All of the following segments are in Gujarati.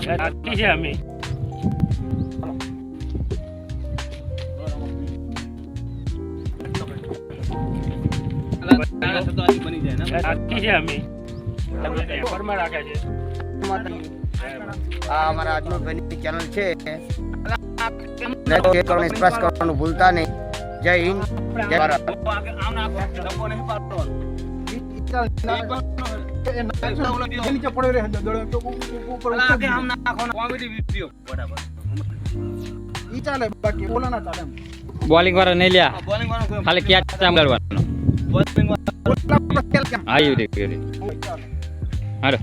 બાકી છે અમે બાકી છે અમે ફરમાં રાખે છે આ અમારા આજમલભાઈની ચેનલ છે સ્પ્રેસ કરવાનું ભૂલતા નહીં. જય હિન્દ, જય ભારત. બોલિંગ વાળા નહીં લ્યા, ખાલી કેચ સાંભળવાનો. આવ્યું રે હાલો.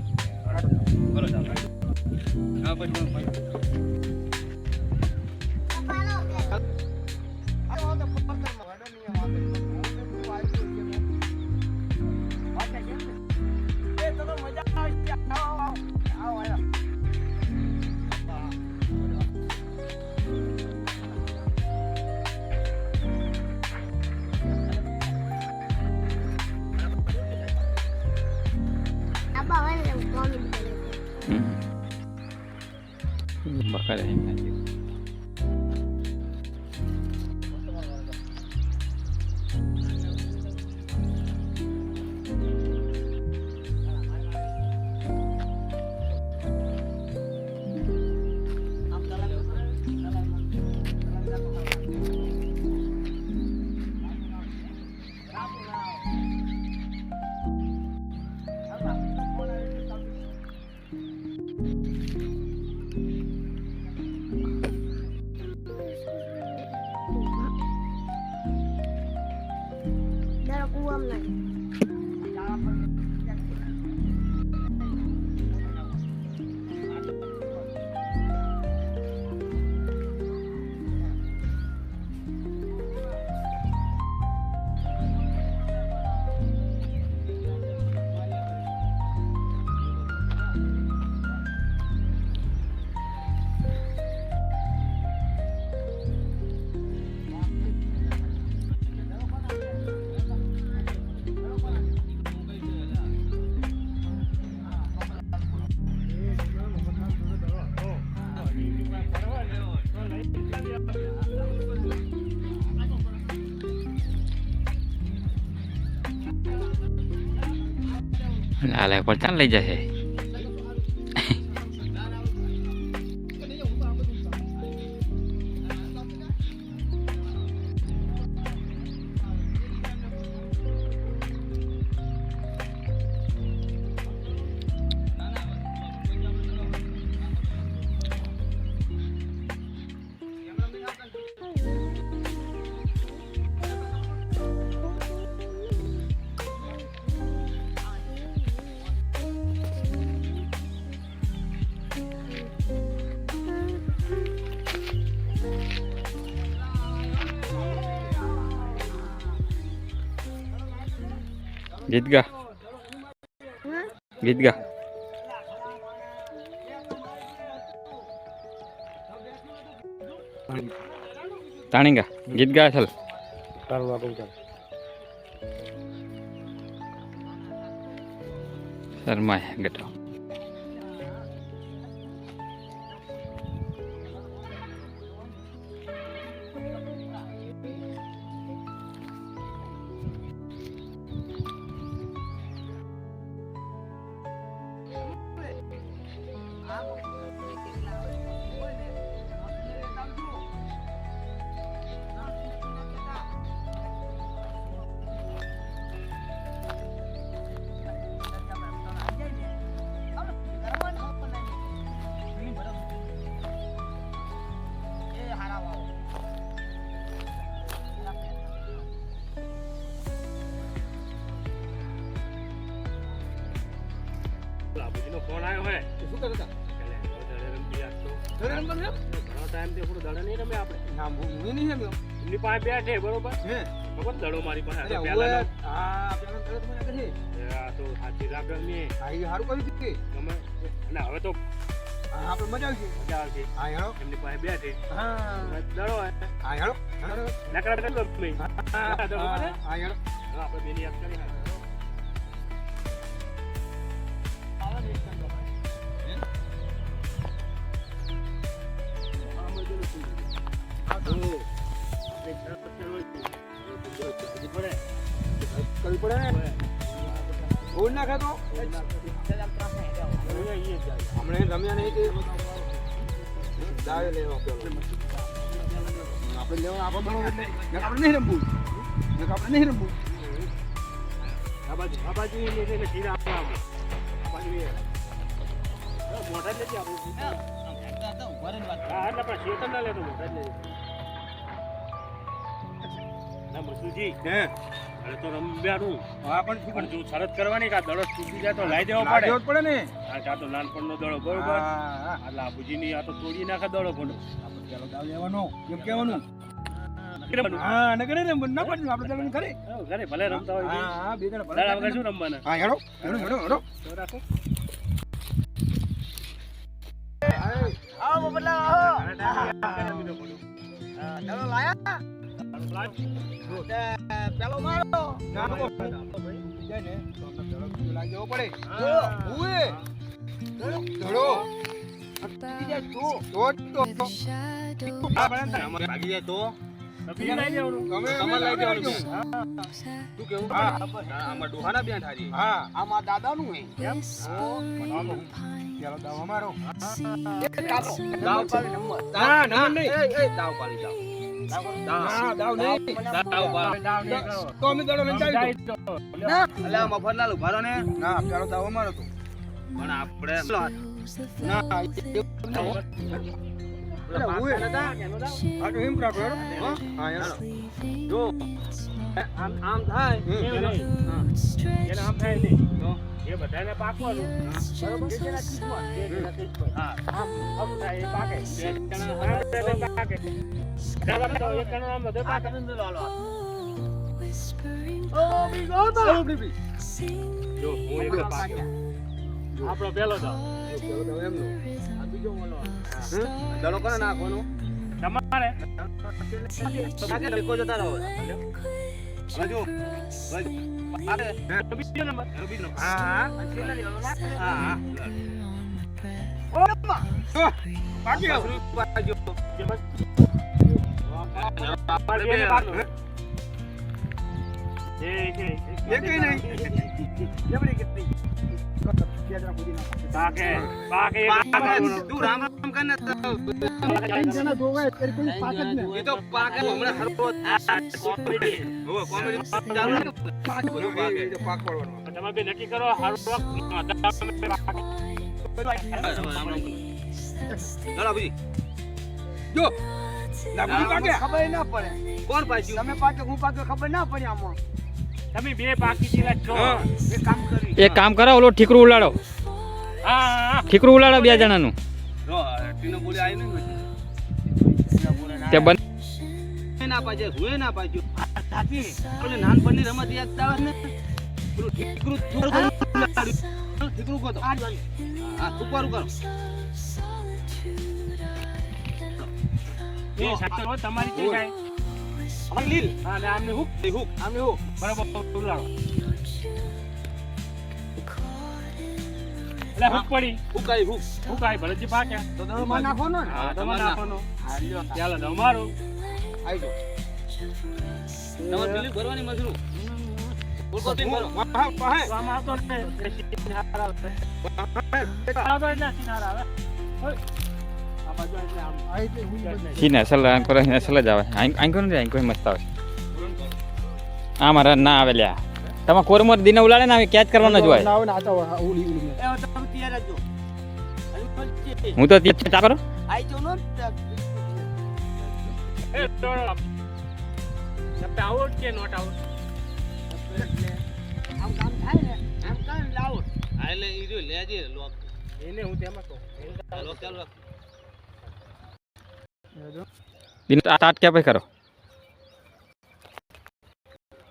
Bakal Alah, percaya aja sih. Git ga? Git ga? Tani ga? Git ga asal? Taruh aku ucap. Sarmai gitu. Phone આવ્યો હોય શું કરતા એમની પાસે બેઠે બરોબર ખબર દડો મારી પાસે તો સાચી રાગલ ને સારું કહ્યું કે તમે અને હવે તો આપણે મજા આવશે. હા હેલો, એમની પાસે બેઠે દડો હા હેલો નકરા હા હેલો. આપણે બેની યાદ કરી બોલ નાખે તો હમણે રમ્યા નહીં કે દાવે લેવા પેલો આપણે લેવા આપણે બનો એટલે આપણે નહીં રમવું આપણે નહીં રમવું આ બાજુ એટલે સીધા આપણે મોટા જ નથી આપણે એટલે પણ શેતન ના લેતો મોટા જ લેજો ના મસુજી હે અરે તો રમ્યાનું હા પણ પણ જો શરત કરવાની કે આ દડો તૂટી જાય તો લાવી દેવો પડે લાવવો જ પડે ને આ તો નાનપણનો દડો બરોબર હા એટલે આબુજીની આ તો તોડી નાખે દડો ઘણો આપણે ચાલો દાવ લેવાનો એમ કહેવાનું હા નગરે ને ના પડ્યું આપણે ચાલો ખરે ઘરે ભલે રમતા હોય હા બે જણા દાડા વગર શું રમવાના હા હેડો હેડો હેડો હેડો તો રાખો આવો બબલા આવો ચાલો લાયા પેલો મારો ના કો જાય ને તો આપણે ચાલો લાગી જવો પડે જો હુએ ધડો બીજા તું તો આ બરાબર અમારે ભાગી જાય તો બીજા લઈ જવાનું તમે તમારે લઈ જવાનું તું કેવું હા આમાં ડોહાના બેન થારી હા આમાં દાદાનું હે કેમ ચાલો દાવ અમારો દાવ પાડી નંબર ના ના નહીં એ દાવ પાડી દાવ ના દાવ નહીં દાવ નહીં કરો તો અમે દડો લઈને જાય જાવી તો ના અલે મફતલાલ ઉભારો ને ના ચાલો દાવ અમારો તો પણ આપણે ના અરે હુએ આ તો એમ રાખો હેડો હા હેડો જો આમ થાય એવું નહીં એને આમ થાય નહીં તો એ બધાને પાકવાનું બરોબર બે જણા ચીજમાં હા આમ થાય એ પાકે બે જણા પાકે બરાબર તો એક જણો આમ બધે પાકે ઓ બીજો તો જો હું એક પાકે આપણો પહેલો તો એમનો આ બીજો બોલો દડો કોને નાખવાનો તમારે કાકે ડકો જતા રહો હજુ બીજો નંબર હા હા ઓ બાકી બાજુ એ કઈ નહીં જબરી કેટલી પાકે તું રામ રામ કરને એ તો પાકે હમણાં હરવો કોમેડી હો કોમેડી ચાલુ પાક પડવાનો તમે બે નક્કી કરો હારું ચાલો બુજી જો લાગુ પાકે ખબર ના પડે કોણ પાછું તમે પાકે હું પાકે ખબર ના પડે આમાં તમે બે પાકી દીલા છો એક કામ કરી એક કામ કરો ઓલો ઠીકરું ઉલાડો હા ઠીકરું ઉલાડો બે જણાનું જો ટીનો બોલે આવી નહીં તે બંધ ના પાજે હુએ ના પાજ્યો સાચી ઓલે નાનપણની રમત યાદ આવે ને પેલું ઠીકરું થોડું ઠીકરું કો તો હા ઉપરું કરો એ સાચો તમારી કે જાય અમાર લીલ હા ને આમને હુક આમે હો બરાબર ઉલાડો એટલે હુક પડી ઉકાઈ હુક હુક આઈ ભરતજી પાક્યા તો દડો માં નાખવાનો ને હા તમારે નાખવાનો ચાલો તો અમારું આઈ જો તમાર પેલી ભરવાની મજરૂ બોલકો ટીમ ભરો હા પાહે તો આમાં આવતો ને એ સીન હાર આવે આવતો એટલે સીન હાર આવે ઓય આ બાજુ એટલે આમ આઈ તે હું સીને સલા કરો સીને સલા જ આવે આઈ કોણ રે આઈ કોઈ મસ્ત આવે આ મારા ના આવે લ્યા તમે કોરમોર દિને ઉલાડે ને આવે કેચ કરવાનો જ હોય ના આવે ને આ તો ઓલી ઓલી એ તમે તૈયાર રાખજો હું તો ત્યાં ચા કરો આઈ જો નો એ તોડો સપ્પે આઉટ કે નોટ આઉટ આમ કામ થાય ને આમ કામ લાવો આ એટલે ઈ જો લેજે લોક એને હું તેમાં તો લોક ચાલુ રાખ દિન સ્ટાર્ટ કે ભાઈ કરો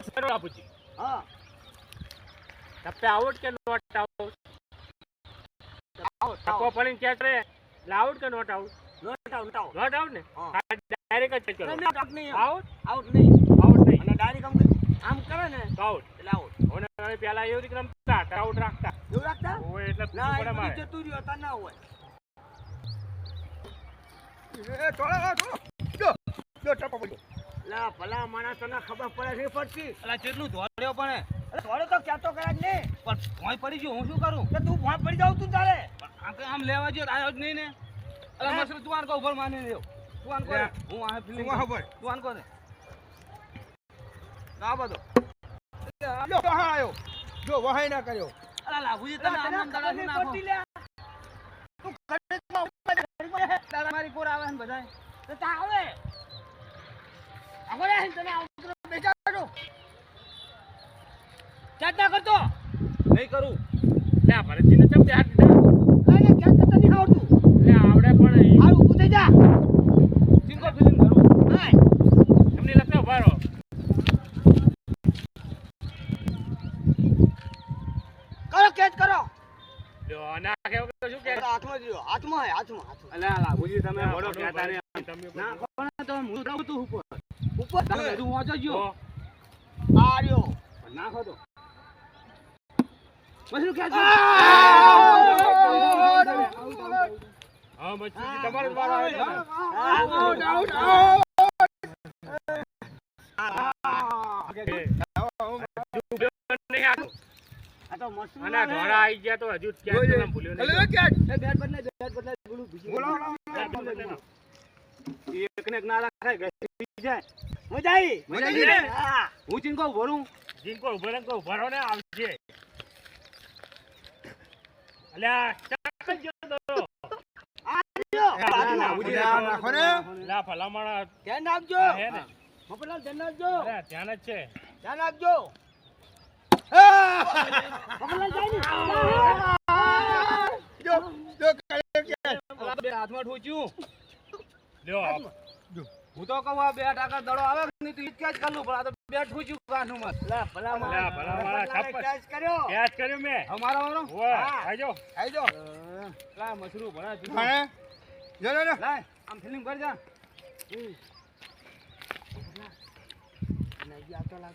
સરો આપુજી હા સપ્પે આઉટ કે નોટ આઉટ સપ્પો પડીને કેચ રે આઉટ કે નોટ આઉટ નોટ આઉટ ને ડાયરેક્ટ જ કરો આઉટ નહીં આઉટ આઉટ નહીં આઉટ નહીં અને ડાયરેક્ટ આમ કરે ને તો આઉટ એટલે આઉટ ઓને હવે પહેલા એવી રીતે રમતા આઉટ રાખતા એવું રાખતા ઓય એટલે ના પડે એ મારે જતું રહ્યો તા ના હોય એ ચોળા જો જો ટપો પડ્યો લા ભલા માણસોને ખબર પડે છે પડતી અલા કેટલું ધોડ્યો પણ થોડો તો કહેતો કરા જ ને પણ ભોંય પડી ગયો હું શું કરું તો તું ભોંય પડી જાવ તું ચાલે આમ લેવા જો આવ્યો જ નહીં ને અરે મસરું તું આન કો ઉપર માની લેવ તું આન કો હું આ ફિલિંગ તું આન કો ને ના બધો લો હા આયો જો વહાઈ ના કર્યો અલા લાભુજી તમે આમ દડા શું નાખો તું ખરેખર તારા મારી કોર આવે ને બધાય તો તા આવે આગળ આવીને તને આવતો બેસાડો ચાટા કરતો નહીં કરું લે આ ભરતજીને ચમ હાથ દીધા અરે ક્યાં કરતા નહીં આવતું લે આવડે પણ હાલ ઊભું થઈ જા ચિંકો ફિલિંગ કરું હાય તમને લખને ઉભા રહો કરો કેચ કરો લ્યો ના કેવું કે શું કે હાથમાં જીઓ હાથમાં અલા લાભુજી તમે બડો કહેતા ને તમે ના કોણ તો હું રહું તું ઉપર ઉપર તમે હજુ વાંચો ગયો આ રહ્યો નાખો તો પછી ખેંચ હા મચ્છુજી તમારો જ વારો આવ્યો આ તો મસ્ત અને ધોળા આવી ગયા તો હજુ ક્યાં તમે ભૂલ્યો નહીં બેટ બદલાય બોલું બીજું એક ને એક ના રાખાય ગઈ જાય મજા આવી મજા આવી ને? હું ચિંકો ભરું જીંકો ઉભો રહે કહું ભરો ને આવજે અલ્યા ચાકલ જો દોરો નાખો ને લા ભલામણ ધ્યાન રાખજો હે ને મફતલાલ ધ્યાન રાખજો અરે ધ્યાન જ છે ધ્યાન રાખજો મફતલાલ જાય બે હાથમાં ઠોચ્યું લ્યો હું તો કહું આ બે ટાકા દડો આવે ને તો ઈ જ કરું પણ આ તો બે ઠોચ્યું કાઠું મત લા ભલામણ લા ભલામણ છપ્પન કેચ કર્યો કેચ કર્યો મેં અમારો વારો ઓય આવજો આઈજો લા મસરૂ ભણા તું ભણે જો લે લાય આમ ફિલ્મ કર જા નહીં આતો લાગે